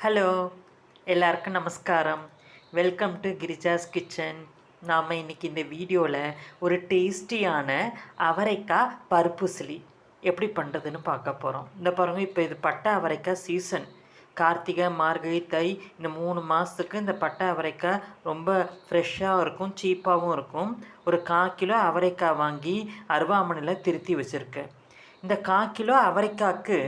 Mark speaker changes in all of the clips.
Speaker 1: Hello, எல்லாருக்கும் நமஸ்காரம். Welcome to Girija's kitchen. நாம் இன்றைக்கி இந்த வீடியோவில் ஒரு டேஸ்டியான அவரைக்காய் பருப்பு சிலி எப்படி பண்ணுறதுன்னு பார்க்க போகிறோம். இந்த பாருங்கள், இப்போ இது பட்டை அவரைக்காய் சீசன். கார்த்திகை, மார்கழி, தை இந்த 3 மாதத்துக்கு இந்த பட்டை அவரைக்காய் ரொம்ப ஃப்ரெஷ்ஷாக இருக்கும், சீப்பாகவும் இருக்கும். ஒரு 1/4 கிலோ அவரைக்காய் வாங்கி அருவாமனையில் திருத்தி வச்சுருக்கேன். இந்த 1/4 கிலோ அவரைக்காய்க்கு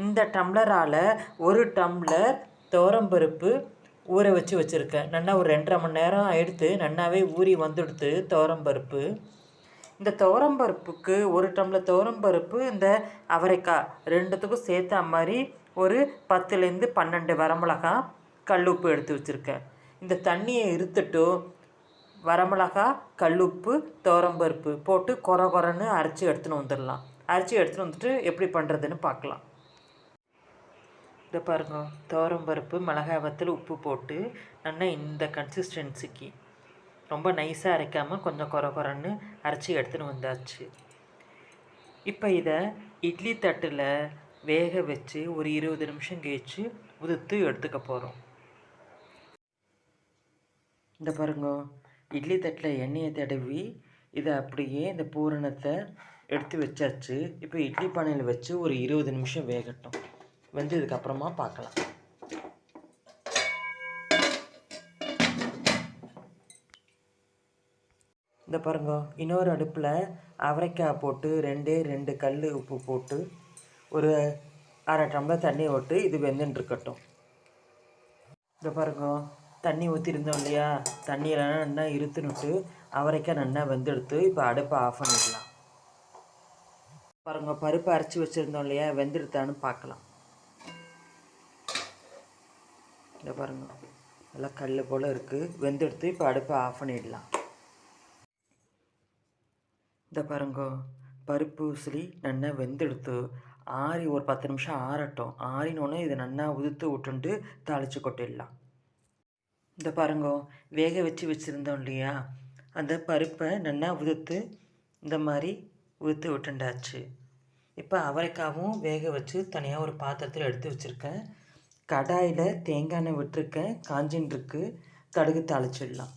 Speaker 1: இந்த டம்ளரால் 1 டம்ளர் துவரம்பருப்பு ஊற வச்சுருக்கேன். நல்லா ஒரு 2.5 மணி நேரம் எடுத்து நல்லாவே ஊறி வந்துடுத்து துவரம்பருப்பு. இந்த துவரம்பருப்புக்கு 1 டம்ளர் துவரம்பருப்பு, இந்த அவரைக்காய் ரெண்டுத்துக்கும் சேர்த்த மாதிரி ஒரு 10லேருந்து 12 வரமிளகா கல்லுப்பு எடுத்து வச்சுருக்கேன். இந்த தண்ணியை இருத்துட்டு வரமிளகா, கல்லுப்பு, துவரம்பருப்பு போட்டு கொரன்னு அரைச்சி எடுத்துன்னு வந்துடலாம். அரைச்சி எடுத்துகிட்டு வந்துட்டு எப்படி பண்ணுறதுன்னு பார்க்கலாம். இதை பாருங்க, துவரம்பருப்பு, மிளகாய் வத்தல், உப்பு போட்டு நல்லா இந்த கன்சிஸ்டன்சிக்கு ரொம்ப நைஸாக அரைக்காமல் கொஞ்சம் கொரன்னு அரைச்சி எடுத்துன்னு வந்தாச்சு. இப்போ இதை இட்லி தட்டில் வேக வச்சு ஒரு 20 நிமிஷம் கழிச்சு உதுத்து எடுத்துக்க போகிறோம். இந்த பாருங்க, இட்லி தட்டில் எண்ணெயை தடவி இதை அப்படியே இந்த பூரணத்தை எடுத்து வச்சாச்சு. இப்போ இட்லி பானையில் வச்சு ஒரு 20 நிமிஷம் வேகட்டும். வெந்ததுக்கப்புறமா பார்க்கலாம். இந்த பாருங்க, இன்னொரு அடுப்பில் அவரைக்காய் போட்டு 2 கல் உப்பு போட்டு ஒரு 1/2 டம்ளர் தண்ணி விட்டு இது வெந்துட்டுருக்கட்டும். இந்த பாருங்க, தண்ணி ஊற்றிருந்தோம் இல்லையா, தண்ணியெல்லாம் நல்லா இருத்துனுட்டு அவரைக்காய் நல்லா வெந்தெடுத்து இப்போ அடுப்பை ஆஃப் பண்ணிடலாம். பாருங்க, பருப்பு அரைச்சி வச்சுருந்தோம் இல்லையா, வெந்தெடுத்தான்னு பார்க்கலாம். இந்த பாருங்க, நல்லா கல் போல் இருக்குது, வெந்தெடுத்து இப்போ அடுப்பை ஆஃப் பண்ணிடலாம். இந்த பாருங்க, பருப்பு உசிலி நல்லா வெந்தெடுத்து ஆறி ஒரு 10 நிமிஷம் ஆறட்டும். ஆறினோடனே இதை நல்லா உதுத்து விட்டுண்டு தாளித்து கொட்டிடலாம். இந்த பாருங்க, வேக வச்சுருந்தோம் இல்லையா, அந்த பருப்பை நல்லா உதுத்து இந்த மாதிரி உதுத்து விட்டுண்டாச்சு. இப்போ அவரைக்காவும் வேக வச்சு தனியாக ஒரு பாத்திரத்தில் எடுத்து வச்சுருக்கேன். கடாயில் தேங்காய் எண்ணெய் விட்டுருக்கேன், காஞ்சின்னு இருக்கு. கடுகு தாளிச்சிடலாம்.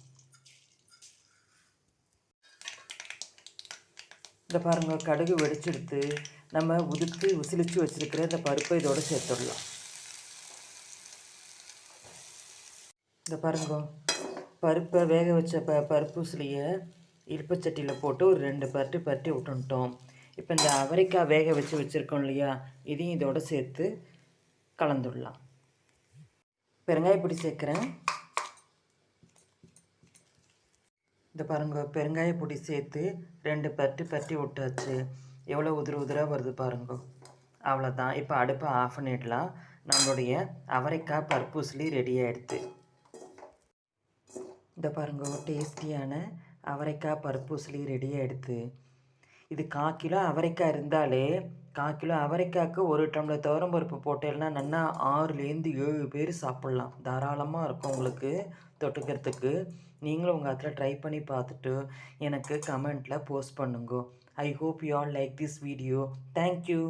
Speaker 1: இந்த பாருங்கள், கடுகு வெடிச்செடுத்து நம்ம உதுத்து உசிலிச்சு வச்சுருக்கிற இந்த பருப்பை இதோடு சேர்த்துடலாம். இந்த பாருங்க, பருப்பை வேக வச்ச பருப்பு உசிலியை இருப்பச்சட்டியில் போட்டு ஒரு 2 பரட்டி விட்டுட்டோம். இப்போ இந்த அவரைக்காய் வேக வச்சுருக்கோம் இல்லையா, இதையும் இதோடு சேர்த்து கலந்துடலாம். பெருங்காயப்பொடி சேர்க்குறேன். இந்த பாருங்க, பெருங்காயப்பொடி சேர்த்து 2 பரட்டி விட்டாச்சு. எவ்வளோ உதிராக வருது பாருங்க. அவ்வளோதான். இப்போ அடுப்பை ஆஃப் பண்ணிடலாம். நம்மளுடைய அவரைக்காய் பருப்பு உசிலி ரெடி ஆகிடுது. இந்த பாருங்க, டேஸ்டியான அவரைக்காய் பருப்பு உசிலி ரெடி ஆகிடுது. இது 1/4 கிலோ அவரைக்காய் இருந்தாலே 1/4 கிலோ அவரைக்காய்க்கு 1 டம்ளர் துவரம்பருப்பு போட்டேன்னா நல்லா 6லேருந்து 7 பேர் சாப்பிட்லாம். தாராளமாக இருக்கும் உங்களுக்கு தொட்டுக்கிறதுக்கு. நீங்களும் உங்கள் அதில் ட்ரை பண்ணி பார்த்துட்டு எனக்கு கமெண்ட்டில் போஸ்ட் பண்ணுங்க. I hope you all like this video. Thank you.